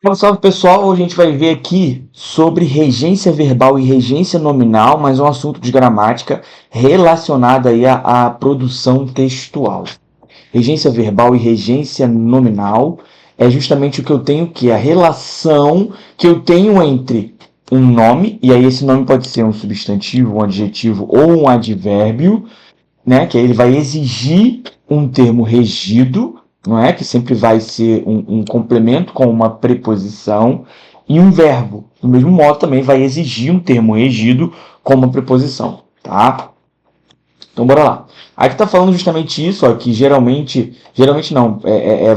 Salve, salve pessoal, hoje a gente vai ver aqui sobre regência verbal e regência nominal, mas um assunto de gramática relacionado aí à produção textual. Regência verbal e regência nominal é justamente o que eu tenho, que é a relação que eu tenho entre um nome, e aí esse nome pode ser um substantivo, um adjetivo ou um advérbio, né, que aí ele vai exigir um termo regido, não é? Que sempre vai ser um complemento com uma preposição, e um verbo, do mesmo modo, também vai exigir um termo regido com uma preposição, tá? Então, bora lá. Aqui está falando justamente isso, ó, que geralmente não,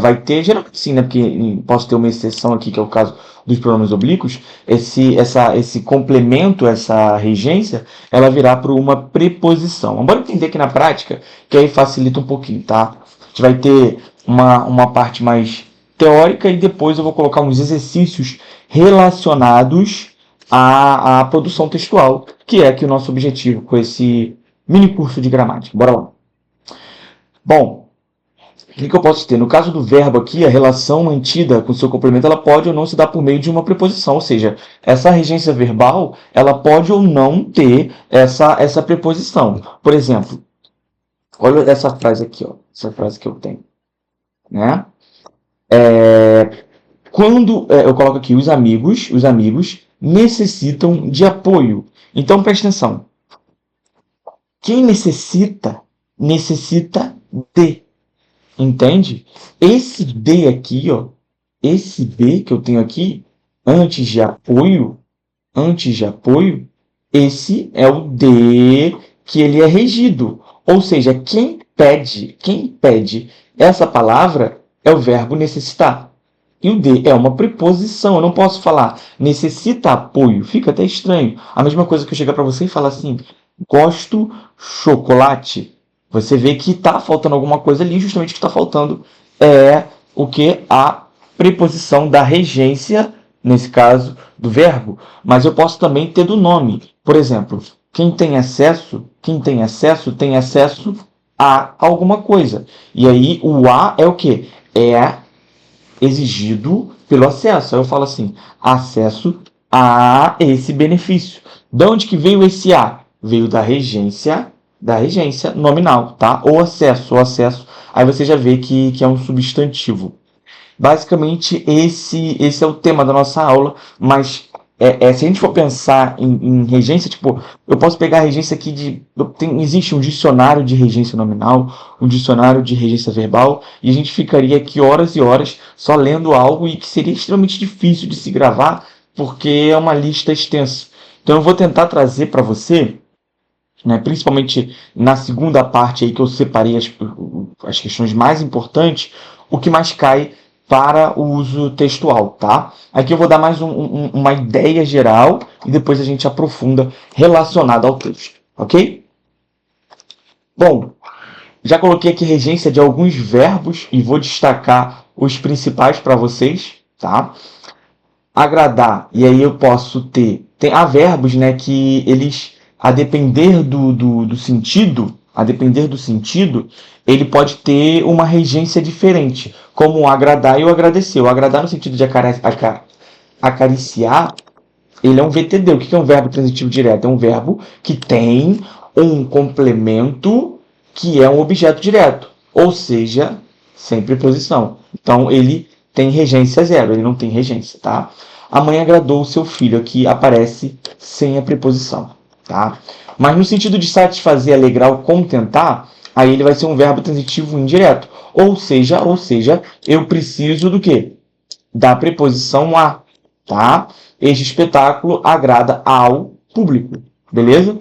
vai ter, geralmente sim, né? Porque posso ter uma exceção aqui, que é o caso dos pronomes oblíquos, esse complemento, essa regência, ela virá para uma preposição. Bora entender aqui na prática, que aí facilita um pouquinho, tá? A gente vai ter uma parte mais teórica e depois eu vou colocar uns exercícios relacionados à produção textual, que é aqui o nosso objetivo com esse mini curso de gramática. Bora lá. Bom, o que eu posso ter? No caso do verbo aqui, a relação mantida com seu complemento, ela pode ou não se dar por meio de uma preposição, ou seja, essa regência verbal, ela pode ou não ter essa preposição. Por exemplo, olha essa frase aqui, ó, essa frase que eu tenho, né? Quando eu coloco aqui os amigos necessitam de apoio. Então preste atenção. Quem necessita de. Entende? Esse de aqui, ó, esse de que eu tenho aqui, antes de apoio, esse é o de que ele é regido. Ou seja, quem pede essa palavra é o verbo necessitar. E o de é uma preposição. Eu não posso falar necessita apoio. Fica até estranho. A mesma coisa que eu chegar para você e falar assim, gosto chocolate. Você vê que está faltando alguma coisa ali. Justamente o que está faltando é o que? A preposição da regência, nesse caso, do verbo. Mas eu posso também ter do nome. Por exemplo, quem tem acesso tem acesso a alguma coisa. E aí o a é o quê? É exigido pelo acesso. Aí eu falo assim, acesso a esse benefício. De onde que veio esse a? Veio da regência nominal, tá? Ou acesso. Aí você já vê que é um substantivo. Basicamente, esse é o tema da nossa aula, mas se a gente for pensar em regência, tipo, eu posso pegar a regência aqui existe um dicionário de regência nominal, um dicionário de regência verbal, e a gente ficaria aqui horas e horas só lendo algo e que seria extremamente difícil de se gravar, porque é uma lista extensa. Então eu vou tentar trazer para você, né, principalmente na segunda parte aí que eu separei as questões mais importantes, o que mais cai para o uso textual, tá? Aqui eu vou dar mais uma ideia geral e depois a gente aprofunda relacionado ao texto, ok? Bom, já coloquei aqui regência de alguns verbos e vou destacar os principais para vocês, tá? Agradar, e aí eu posso há verbos, né, que eles, a depender do sentido, ele pode ter uma regência diferente, como o agradar e o agradecer. O agradar no sentido de acariciar, ele é um VTD. O que é um verbo transitivo direto? É um verbo que tem um complemento que é um objeto direto, ou seja, sem preposição. Então, ele tem regência zero, ele não tem regência, tá? A mãe agradou o seu filho, aqui aparece sem a preposição, tá? Mas no sentido de satisfazer, alegrar ou contentar, aí ele vai ser um verbo transitivo indireto. Ou seja, eu preciso do quê? Da preposição a, tá? Este espetáculo agrada ao público, beleza?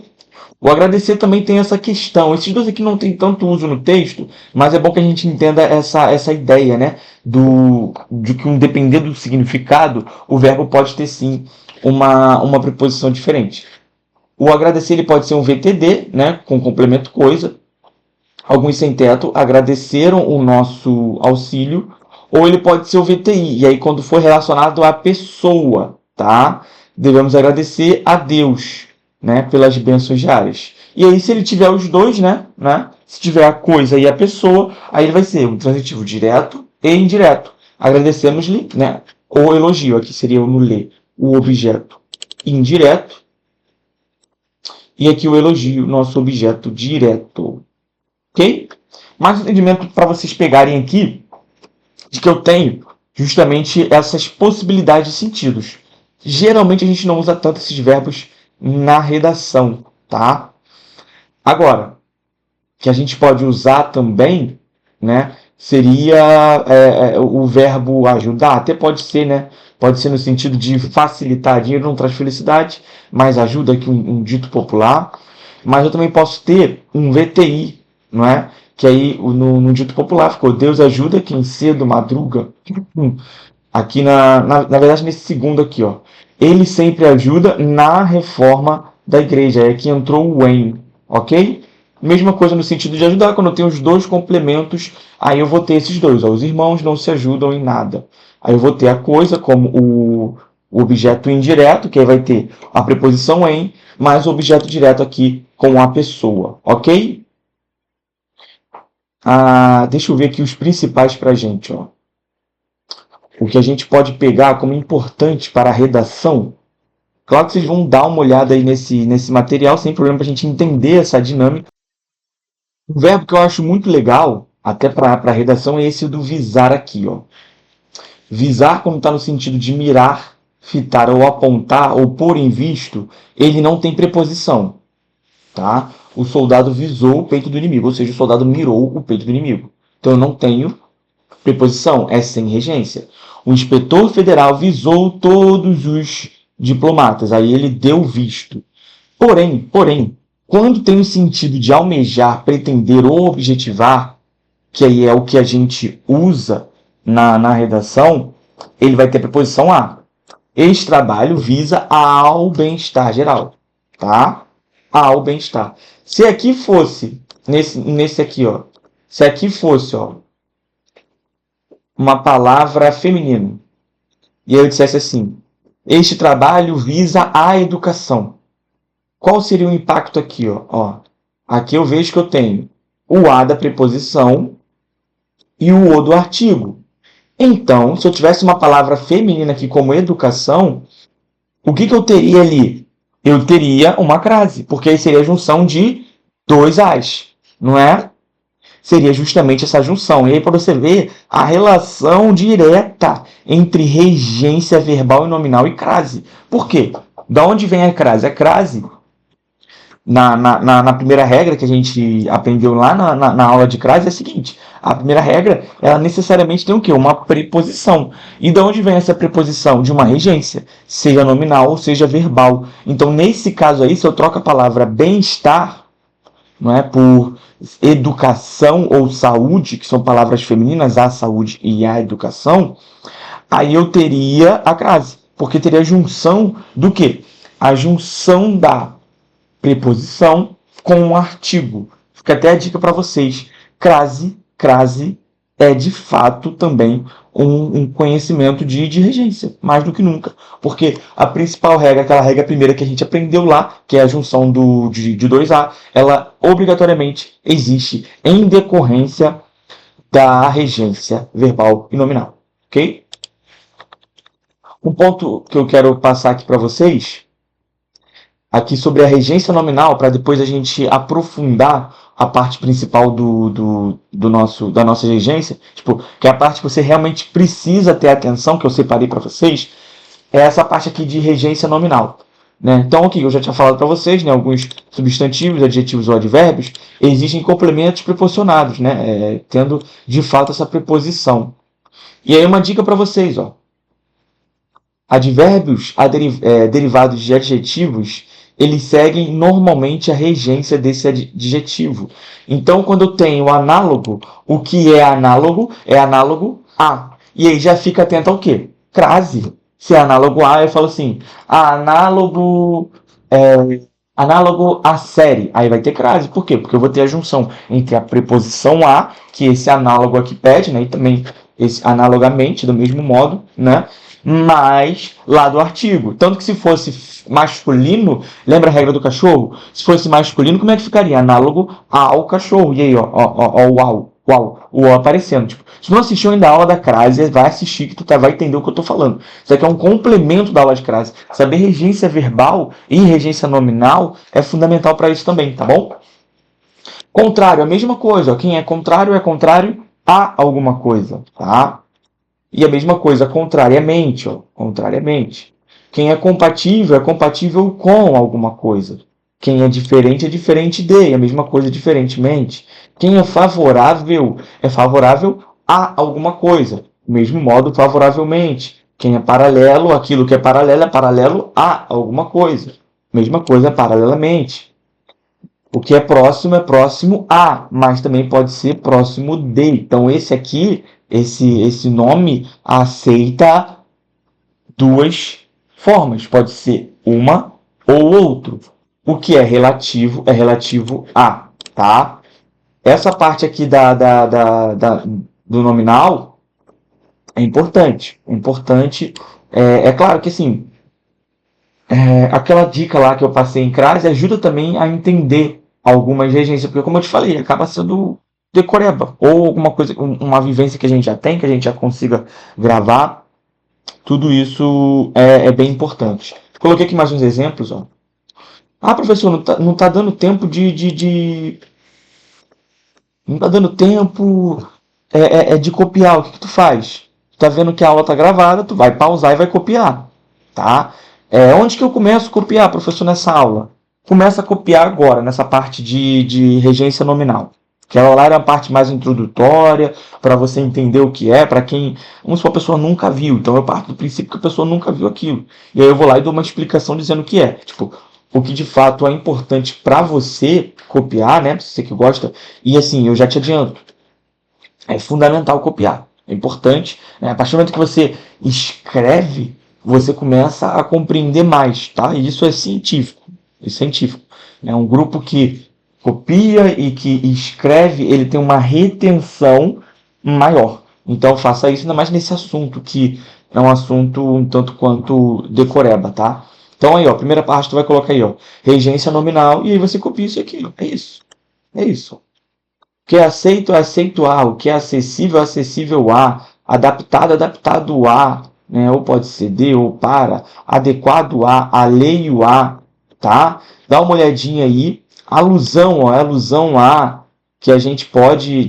O agradecer também tem essa questão. Esses dois aqui não tem tanto uso no texto, mas é bom que a gente entenda essa ideia, né? De que, dependendo do significado, o verbo pode ter sim uma preposição diferente. O agradecer ele pode ser um VTD, né? Com complemento coisa. Alguns sem teto agradeceram o nosso auxílio. Ou ele pode ser o VTI. E aí, quando for relacionado à pessoa, tá? Devemos agradecer a Deus, né, pelas bênçãos diárias. E aí, se ele tiver os dois, né, se tiver a coisa e a pessoa, aí ele vai ser um transitivo direto e indireto. Agradecemos-lhe, né, ou elogio. Aqui seria no ler o objeto indireto. E aqui o elogio, nosso objeto direto. Ok? Mais entendimento para vocês pegarem aqui de que eu tenho justamente essas possibilidades de sentidos. Geralmente a gente não usa tanto esses verbos na redação, tá? Agora, que a gente pode usar também, né, seria o verbo ajudar. Até pode ser, né? Pode ser no sentido de facilitar. Dinheiro não traz felicidade, mas ajuda, aqui um dito popular. Mas eu também posso ter um VTI, não é? Que aí no dito popular ficou Deus ajuda quem cedo madruga. Aqui na verdade nesse segundo aqui, ó. Ele sempre ajuda na reforma da igreja. Aqui entrou o em, ok? Mesma coisa no sentido de ajudar, quando eu tenho os dois complementos, aí eu vou ter esses dois. Ó, os irmãos não se ajudam em nada. Aí eu vou ter a coisa como o objeto indireto, que aí vai ter a preposição em, mais o objeto direto aqui com a pessoa, ok? Deixa eu ver aqui os principais para a gente. Ó. O que a gente pode pegar como importante para a redação. Claro que vocês vão dar uma olhada aí nesse material, sem problema, para a gente entender essa dinâmica. Um verbo que eu acho muito legal, até para a redação, é esse do visar aqui. Ó. Visar, quando está no sentido de mirar, fitar ou apontar ou pôr em visto, ele não tem preposição. Tá? O soldado visou o peito do inimigo, ou seja, o soldado mirou o peito do inimigo. Então eu não tenho preposição, é sem regência. O inspetor federal visou todos os diplomatas, aí ele deu visto. Porém, quando tem o sentido de almejar, pretender ou objetivar, que aí é o que a gente usa na redação, ele vai ter a preposição a. Este trabalho visa ao bem-estar geral, tá? Ao bem-estar. Se aqui fosse, nesse aqui, ó, se aqui fosse, ó, uma palavra feminino, e eu dissesse assim, este trabalho visa a educação. Qual seria o impacto aqui, ó? Aqui eu vejo que eu tenho o a da preposição e o do artigo. Então, se eu tivesse uma palavra feminina aqui como educação, o que eu teria ali? Eu teria uma crase, porque aí seria a junção de dois as, não é? Seria justamente essa junção. E aí para você ver a relação direta entre regência verbal e nominal e crase. Por quê? Da onde vem a crase? A crase, na primeira regra que a gente aprendeu lá na aula de crase, é a seguinte. A primeira regra, ela necessariamente tem o quê? Uma preposição. E de onde vem essa preposição? De uma regência, seja nominal ou seja verbal. Então, nesse caso aí, se eu troco a palavra bem-estar, não é, por educação ou saúde, que são palavras femininas, a saúde e a educação, aí eu teria a crase, porque teria a junção do quê? A junção da preposição com o artigo. Fica até a dica para vocês. Crase é de fato também um conhecimento de regência, mais do que nunca. Porque a principal regra, aquela regra primeira que a gente aprendeu lá, que é a junção de dois a, ela obrigatoriamente existe em decorrência da regência verbal e nominal. Ok? Um ponto que eu quero passar aqui para vocês, aqui sobre a regência nominal, para depois a gente aprofundar a parte principal da nossa regência, tipo, que é a parte que você realmente precisa ter atenção, que eu separei para vocês, é essa parte aqui de regência nominal. Né? Então, aqui eu já tinha falado para vocês, né, alguns substantivos, adjetivos ou advérbios, existem complementos preposicionados, né, tendo de fato essa preposição. E aí uma dica para vocês, ó. Advérbios derivados de adjetivos, eles seguem normalmente a regência desse adjetivo. Então, quando eu tenho análogo, o que é análogo a. E aí já fica atento ao quê? Crase. Se é análogo a, eu falo assim, análogo a série. Aí vai ter crase. Por quê? Porque eu vou ter a junção entre a preposição a, que esse análogo aqui pede, né? E também esse analogamente, do mesmo modo, né? Mas lá do artigo. Tanto que se fosse masculino, lembra a regra do cachorro? Se fosse masculino, como é que ficaria? Análogo ao cachorro. E aí, ó, o ao. o O aparecendo. Tipo, se não assistiu ainda a aula da crase, vai assistir que tu vai entender o que eu tô falando. Isso aqui é um complemento da aula de crase. Saber regência verbal e regência nominal é fundamental para isso também, tá bom? Contrário, a mesma coisa. Ó. Quem é contrário a alguma coisa, tá? E a mesma coisa, contrariamente, ó. Contrariamente. Quem é compatível com alguma coisa. Quem é diferente de, e a mesma coisa diferentemente. Quem é favorável a alguma coisa. Do mesmo modo, favoravelmente. Quem é paralelo, aquilo que é paralelo a alguma coisa. Mesma coisa, paralelamente. O que é próximo a, mas também pode ser próximo de. Então, esse aqui, esse nome, aceita duas formas. Pode ser uma ou outro. O que é relativo a, tá? Essa parte aqui do nominal é importante. É importante. É claro que, assim, aquela dica lá que eu passei em crase ajuda também a entender algumas regências, porque como eu te falei, acaba sendo decoreba, ou alguma coisa, uma vivência que a gente já tem, que a gente já consiga gravar, tudo isso é bem importante. Coloquei aqui mais uns exemplos, ó. Ah, professor, não tá dando tempo não tá dando tempo de copiar, o que tu faz? Tu tá vendo que a aula tá gravada, tu vai pausar e vai copiar, tá? Onde que eu começo a copiar, professor, nessa aula? Começa a copiar agora, nessa parte de regência nominal. Que ela lá era a parte mais introdutória, para você entender o que é, para quem, vamos supor, a pessoa nunca viu. Então eu parto do princípio que a pessoa nunca viu aquilo. E aí eu vou lá e dou uma explicação dizendo o que é. Tipo, o que de fato é importante para você copiar, né? Você que gosta. E assim, eu já te adianto, é fundamental copiar. É importante. Né? A partir do momento que você escreve, você começa a compreender mais, tá? E isso é científico. É científico. É um grupo que copia e que escreve, ele tem uma retenção maior. Então faça isso ainda mais nesse assunto, que é um assunto um tanto quanto decoreba, tá? Então aí, ó, primeira parte tu vai colocar aí, ó, regência nominal, e aí você copia isso aqui, ó. É isso. É isso. O que é aceito a, o que é acessível a, adaptado a, né? Ou pode ser de ou para, adequado a, alheio a, tá? Dá uma olhadinha aí, alusão, ó, alusão a, que a gente pode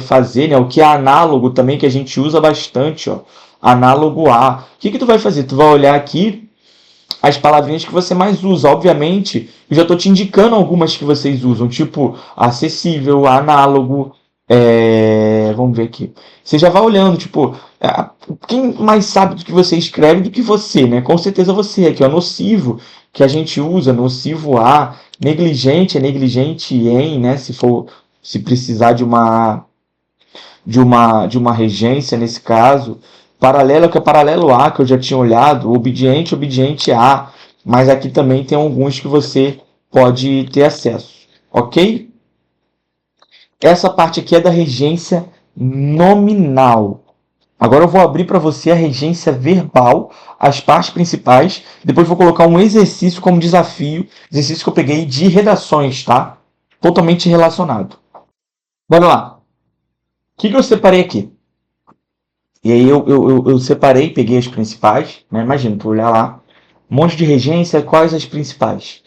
fazer, né? O que é análogo também, que a gente usa bastante, ó, análogo a. O que que tu vai fazer? Tu vai olhar aqui as palavrinhas que você mais usa. Obviamente, eu já estou te indicando algumas que vocês usam, tipo acessível, análogo. Vamos ver aqui. Você já vai olhando, tipo, quem mais sabe do que você escreve do que você, né? Com certeza você. Aqui, ó, nocivo, que a gente usa, nocivo a, negligente, é negligente em, né? Se precisar de uma regência nesse caso. Paralelo, que é paralelo a, que eu já tinha olhado, obediente a, mas aqui também tem alguns que você pode ter acesso, ok? Essa parte aqui é da regência nominal. Agora eu vou abrir para você a regência verbal, as partes principais, depois vou colocar um exercício como desafio, exercício que eu peguei de redações, tá? Totalmente relacionado. Bora lá. O que eu separei aqui? E aí eu separei, peguei as principais, né? Imagina, tu olhar lá, um monte de regência, quais as principais?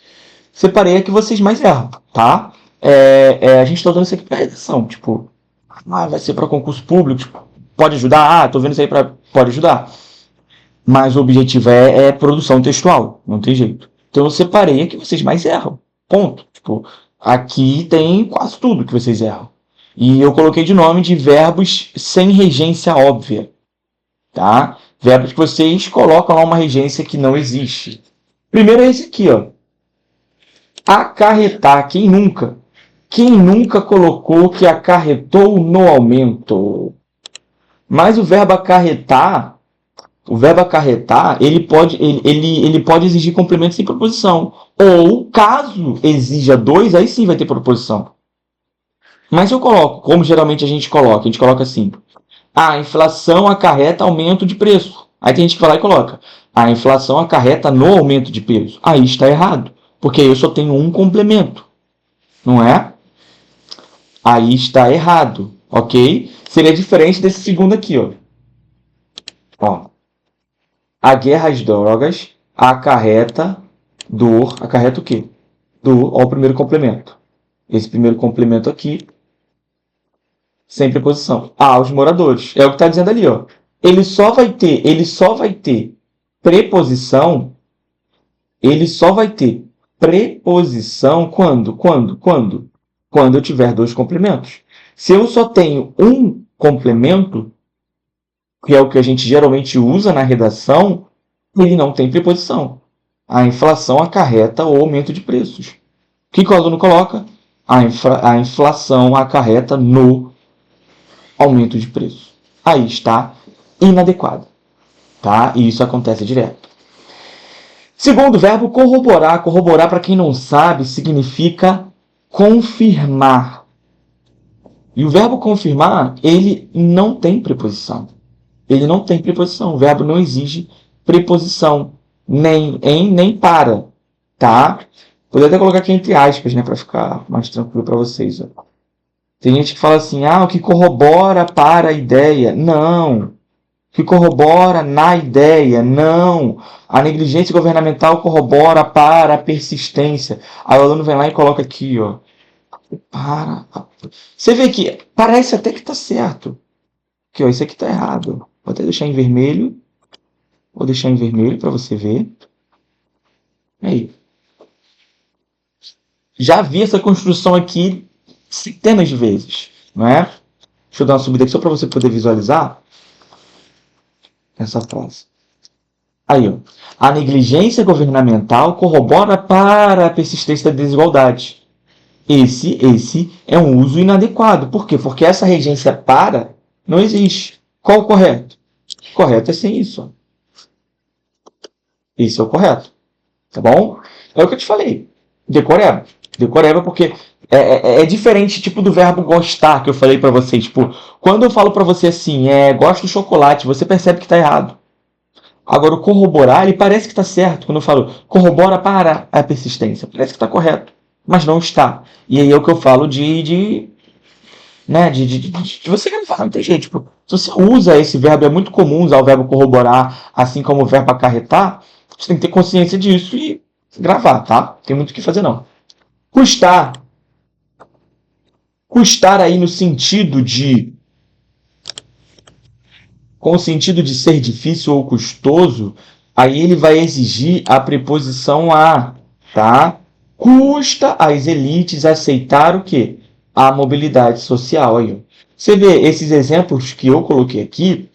Separei a que vocês mais erram, tá? A gente está usando isso aqui para redação, tipo, vai ser para concurso público, tipo, pode ajudar? Tô vendo isso aí pode ajudar. Mas o objetivo é produção textual, não tem jeito. Então eu separei a que vocês mais erram, ponto. Tipo, aqui tem quase tudo que vocês erram. E eu coloquei de nome de verbos sem regência óbvia, tá? Verbos que vocês colocam lá uma regência que não existe. Primeiro é esse aqui, ó. Acarretar. Quem nunca? Quem nunca colocou que acarretou no aumento? Mas o verbo acarretar, ele pode exigir complemento sem proposição. Ou, caso exija dois, aí sim vai ter proposição. Mas eu coloco, como geralmente a gente coloca assim: a inflação acarreta aumento de preço. Aí tem gente que vai lá e coloca: a inflação acarreta no aumento de preço. Aí está errado, porque eu só tenho um complemento, não é? Aí está errado, ok? Seria diferente desse segundo aqui, ó. Ó. A guerra às drogas acarreta dor. Acarreta o quê? Dor. Ó, o primeiro complemento. Esse primeiro complemento aqui, sem preposição. Aos moradores. É o que está dizendo ali, ó. Ele só vai ter preposição. Ele só vai ter preposição quando? Quando eu tiver dois complementos. Se eu só tenho um complemento, que é o que a gente geralmente usa na redação, ele não tem preposição. A inflação acarreta o aumento de preços. O que o aluno coloca? A inflação acarreta no aumento de preço. Aí está inadequado. Tá? E isso acontece direto. Segundo verbo, corroborar. Corroborar, para quem não sabe, significa confirmar. E o verbo confirmar, ele não tem preposição. Ele não tem preposição. O verbo não exige preposição. Nem em, nem para. Tá? Vou até colocar aqui entre aspas, né? Para ficar mais tranquilo para vocês. Ó. Tem gente que fala assim, o que corrobora para a ideia. Não. Que corrobora na ideia. Não. A negligência governamental corrobora para a persistência. Aí o aluno vem lá e coloca aqui, ó. Para. Você vê que parece até que está certo. Aqui, ó, isso aqui está errado. Vou até deixar em vermelho. Vou deixar em vermelho para você ver. Aí. Já vi essa construção aqui centenas de vezes, não é? Deixa eu dar uma subida aqui só para você poder visualizar essa frase. Aí, ó. A negligência governamental corrobora para a persistência da desigualdade. Esse é um uso inadequado. Por quê? Porque essa regência para não existe. Qual o correto? O correto é sem isso. Ó. Esse é o correto. Tá bom? É o que eu te falei. Decoreba. Decoreba porque é diferente tipo do verbo gostar que eu falei para vocês. Tipo, quando eu falo para você assim, gosto do chocolate, você percebe que está errado. Agora, o corroborar, ele parece que está certo. Quando eu falo corrobora para a persistência, parece que está correto, mas não está. E aí é o que eu falo de você gravar, não tem jeito. Tipo, se você usa esse verbo, é muito comum usar o verbo corroborar, assim como o verbo acarretar, você tem que ter consciência disso e gravar, tá? Não tem muito o que fazer, não. Custar. Custar aí no sentido de... Com o sentido de ser difícil ou custoso, aí ele vai exigir a preposição a, tá? Custa às elites aceitar o quê? A mobilidade social. Aí, ó. Você vê, esses exemplos que eu coloquei aqui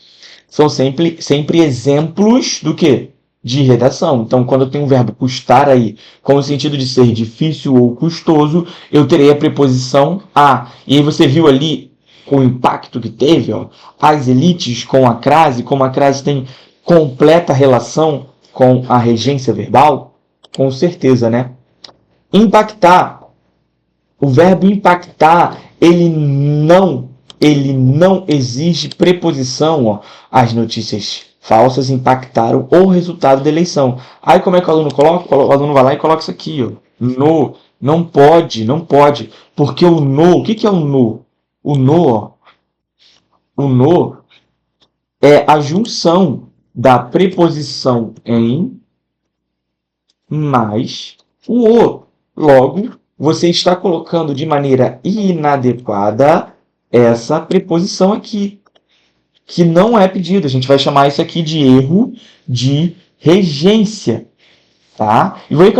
são sempre exemplos do quê? De redação. Então, quando eu tenho um verbo custar aí, com o sentido de ser difícil ou custoso, eu terei a preposição a. E aí você viu ali o impacto que teve, ó, as elites com a crase, como a crase tem completa relação com a regência verbal, com certeza, né? Impactar. O verbo impactar, ele não exige preposição. Ó. As notícias falsas impactaram o resultado da eleição. Aí como é que o aluno coloca? O aluno vai lá e coloca isso aqui. Ó. No. Não pode. Porque o que é o no? O no é a junção da preposição em mais o o. Logo, você está colocando de maneira inadequada essa preposição aqui, que não é pedido. A gente vai chamar isso aqui de erro de regência. Tá? E veja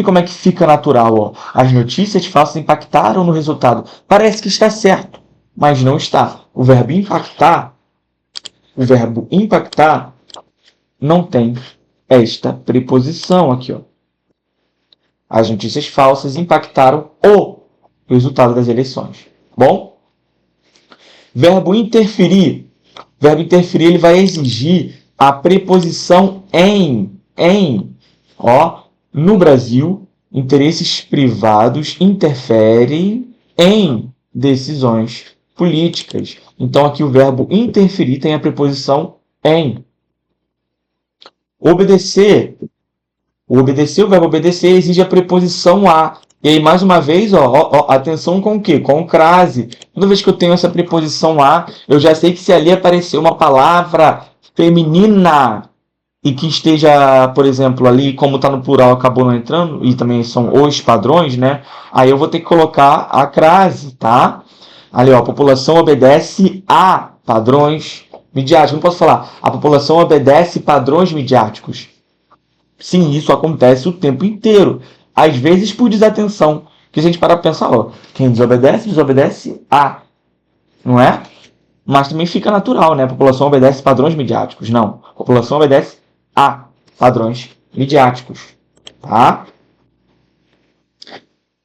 como é que fica natural. Ó. As notícias falsas impactaram no resultado. Parece que está certo, mas não está. O verbo impactar não tem esta preposição aqui. Ó. As notícias falsas impactaram o resultado das eleições. Bom? Verbo interferir. Verbo interferir ele vai exigir a preposição em. Ó, no Brasil, interesses privados interferem em decisões políticas. Então, aqui o verbo interferir tem a preposição em. Obedecer. O verbo obedecer exige a preposição a. E aí, mais uma vez, atenção com o quê? Com o crase. Toda vez que eu tenho essa preposição a, eu já sei que se ali aparecer uma palavra feminina e que esteja, por exemplo, ali, como está no plural, acabou não entrando, e também são os padrões, né? Aí eu vou ter que colocar a crase, tá? Ali, ó, a população obedece a padrões midiáticos. Não posso falar, a população obedece padrões midiáticos. Sim, isso acontece o tempo inteiro. Às vezes por desatenção. Que se a gente parar para pensar, ó, quem desobedece, desobedece a. Não é? Mas também fica natural, né? A população obedece padrões midiáticos. Não. A população obedece a padrões midiáticos. Tá?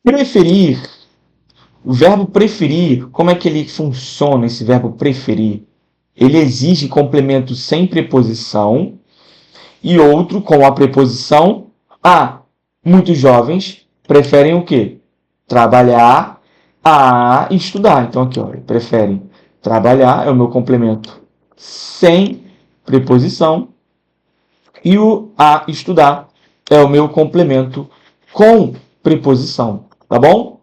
Preferir. O verbo preferir, como é que ele funciona, esse verbo preferir? Ele exige complemento sem preposição e outro com a preposição a. Muitos jovens preferem o quê? Trabalhar a estudar. Então aqui, ó, preferem trabalhar, é o meu complemento sem preposição, e o a estudar é o meu complemento com preposição, tá bom?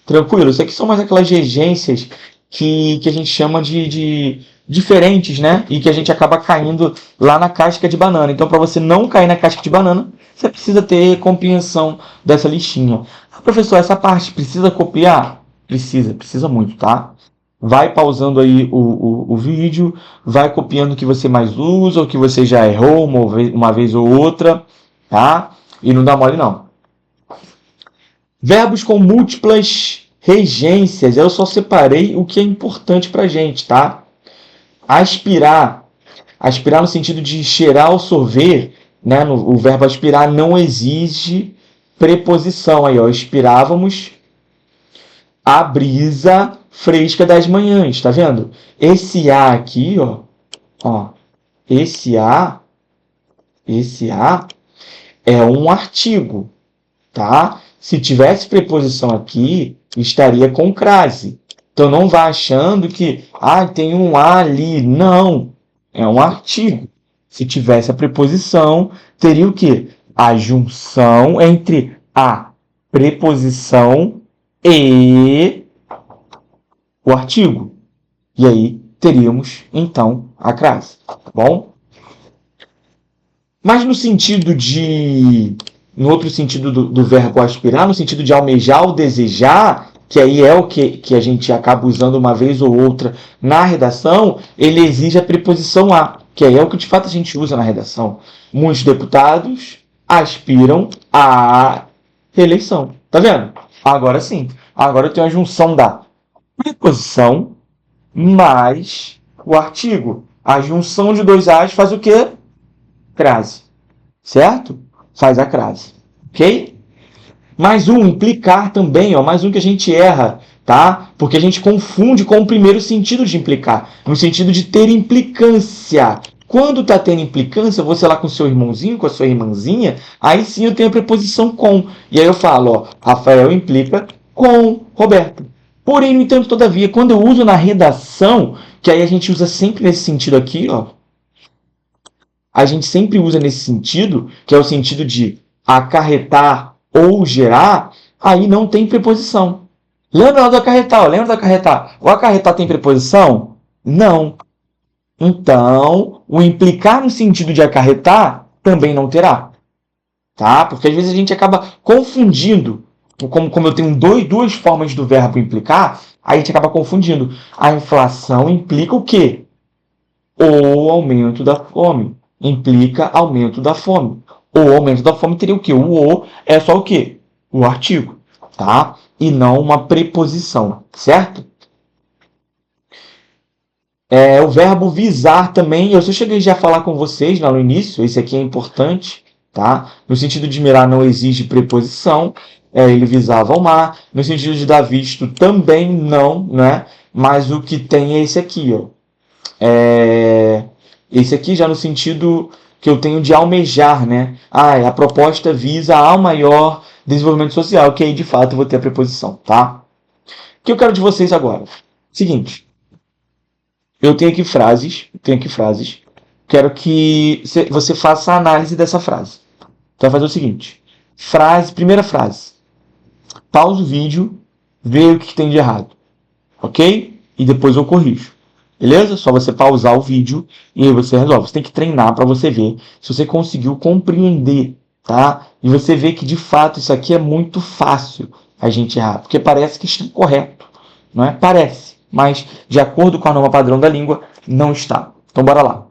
Tranquilo, isso aqui são mais aquelas regências que a gente chama de diferentes, né? E que a gente acaba caindo lá na casca de banana. Então, para você não cair na casca de banana, você precisa ter compreensão dessa listinha. Ah, professor, essa parte precisa copiar? Precisa muito, tá? Vai pausando aí o vídeo, vai copiando o que você mais usa, o que você já errou uma vez ou outra, tá? E não dá mole não. Verbos com múltiplas regências. Eu só separei o que é importante pra gente, tá? Aspirar. Aspirar no sentido de cheirar ou sorver, né? O verbo aspirar não exige preposição. Aí, ó, aspirávamos a brisa fresca das manhãs, tá vendo? Esse a aqui, ó, esse a é um artigo, tá? Se tivesse preposição aqui, estaria com crase. Então não vá achando que tem um a ali. Não, é um artigo. Se tivesse a preposição, teria o quê? A junção entre a preposição e o artigo. E aí teríamos, então, a crase, tá bom? Mas no sentido de... No outro sentido do verbo aspirar, no sentido de almejar ou desejar, que aí é o que a gente acaba usando uma vez ou outra na redação, ele exige a preposição a, que aí é o que de fato a gente usa na redação. Muitos deputados aspiram à reeleição. Tá vendo? Agora sim. Agora eu tenho a junção da preposição mais o artigo. A junção de dois as faz o quê? Crase. Certo? Faz a crase. Ok? Mais um, implicar também, ó, mais um que a gente erra, tá? Porque a gente confunde com o primeiro sentido de implicar, no sentido de ter implicância. Quando tá tendo implicância, você lá com o seu irmãozinho, com a sua irmãzinha, aí sim eu tenho a preposição com. E aí eu falo, ó, Rafael implica com Roberto. Porém, no entanto, todavia, quando eu uso na redação, que aí a gente usa sempre nesse sentido aqui, ó, a gente sempre usa nesse sentido, que é o sentido de acarretar ou gerar, aí não tem preposição. Lembra lá do acarretar? Lembra do acarretar? O acarretar tem preposição? Não. Então, o implicar no sentido de acarretar também não terá. Tá? Porque às vezes a gente acaba confundindo. Como eu tenho duas formas do verbo implicar, aí a gente acaba confundindo. A inflação implica o quê? O aumento da fome. Implica aumento da fome. O aumento da fome teria o quê? O é só o quê? O artigo, tá? E não uma preposição, certo? O verbo visar também, eu só cheguei já a falar com vocês lá no início, esse aqui é importante, tá? No sentido de mirar não exige preposição, ele visava o mar. No sentido de dar visto também não, né? Mas o que tem é esse aqui, ó. Esse aqui já no sentido que eu tenho de almejar, né? A proposta visa ao maior desenvolvimento social, que aí de fato eu vou ter a preposição, tá? O que eu quero de vocês agora? Seguinte, eu tenho aqui frases, quero que você faça a análise dessa frase. Então vai fazer o seguinte, primeira frase. pausa o vídeo, vê o que tem de errado, ok? E depois eu corrijo, beleza? Só você pausar o vídeo e aí você resolve. Você tem que treinar para você ver se você conseguiu compreender, tá? E você vê que de fato isso aqui é muito fácil a gente errar, porque parece que está correto, não é? Parece, mas de acordo com a norma padrão da língua, não está. Então bora lá.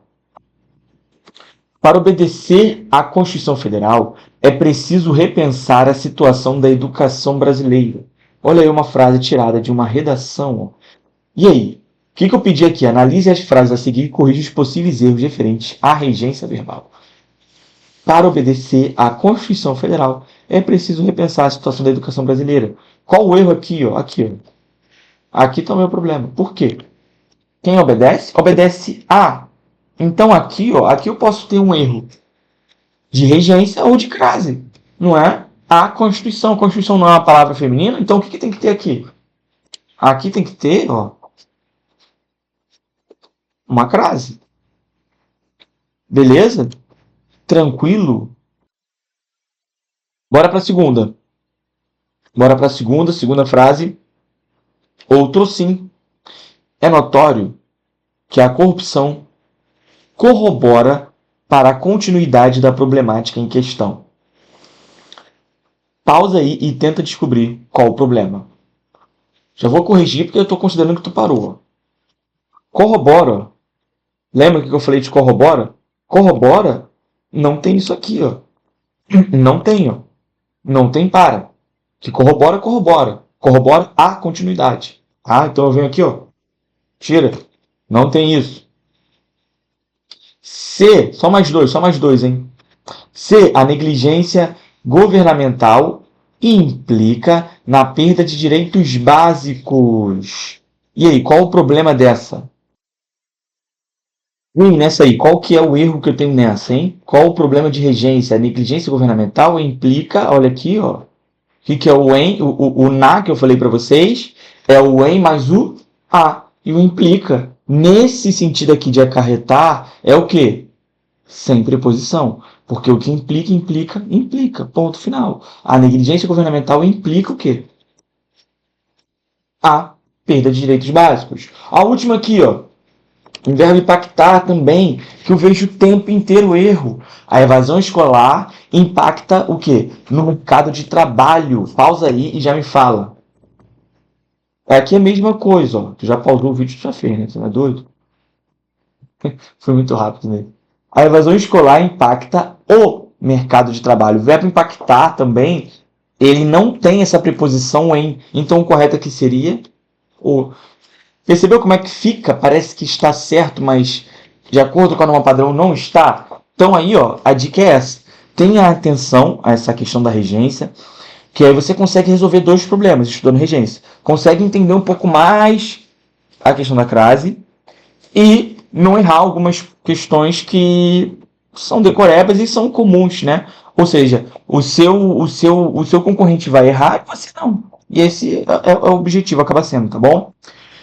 Para obedecer à Constituição Federal, é preciso repensar a situação da educação brasileira. Olha aí uma frase tirada de uma redação. E aí? O que eu pedi aqui? Analise as frases a seguir e corrija os possíveis erros referentes à regência verbal. Para obedecer à Constituição Federal, é preciso repensar a situação da educação brasileira. Qual o erro aqui? Aqui está o meu problema. Por quê? Quem obedece? Obedece a. Então aqui eu posso ter um erro de regência ou de crase, não é? A Constituição. A Constituição não é uma palavra feminina, então o que tem que ter aqui? Aqui tem que ter, uma crase. Beleza? Tranquilo? Bora para a segunda. Segunda frase. Outro sim. É notório que a corrupção corrobora para a continuidade da problemática em questão. Pausa aí e tenta descobrir qual o problema. Já vou corrigir porque eu estou considerando que tu parou. Corrobora. Lembra que eu falei de corrobora? Corrobora não tem isso aqui, ó. Não tem, ó. Não tem para. Que corrobora, corrobora. Corrobora a continuidade. Ah, então eu venho aqui, ó. Tira. Não tem isso. Se, só mais dois, hein? Se a negligência governamental implica na perda de direitos básicos. E aí, qual o problema dessa? Nessa aí, qual que é o erro que eu tenho nessa, hein? Qual o problema de regência? A negligência governamental implica, olha aqui, ó. O que é o em? O na que eu falei para vocês é o em mais o a. E o implica, nesse sentido aqui de acarretar, é o quê? Sem preposição. Porque o que implica, implica, implica. Ponto final. A negligência governamental implica o quê? A perda de direitos básicos. A última aqui, ó. O verbo impactar também, que eu vejo o tempo inteiro erro. A evasão escolar impacta o quê? No mercado de trabalho. Pausa aí e já me fala. Aqui é a mesma coisa, ó. Tu já pausou o vídeo, tu já fez, né? Você não é doido? Foi muito rápido, né? A evasão escolar impacta o mercado de trabalho. O verbo impactar também, ele não tem essa preposição em. Então o correto aqui seria o. Percebeu como é que fica? Parece que está certo, mas de acordo com a norma padrão não está. Então aí, ó, a dica é essa. Tenha atenção a essa questão da regência, que aí você consegue resolver dois problemas estudando regência. Consegue entender um pouco mais a questão da crase e não errar algumas questões que são decorebas e são comuns, né? Ou seja, o seu concorrente vai errar e você não. E esse é o objetivo, acaba sendo, tá bom?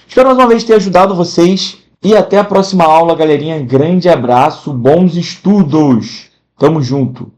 Espero mais uma vez ter ajudado vocês e até a próxima aula, galerinha. Grande abraço, bons estudos. Tamo junto.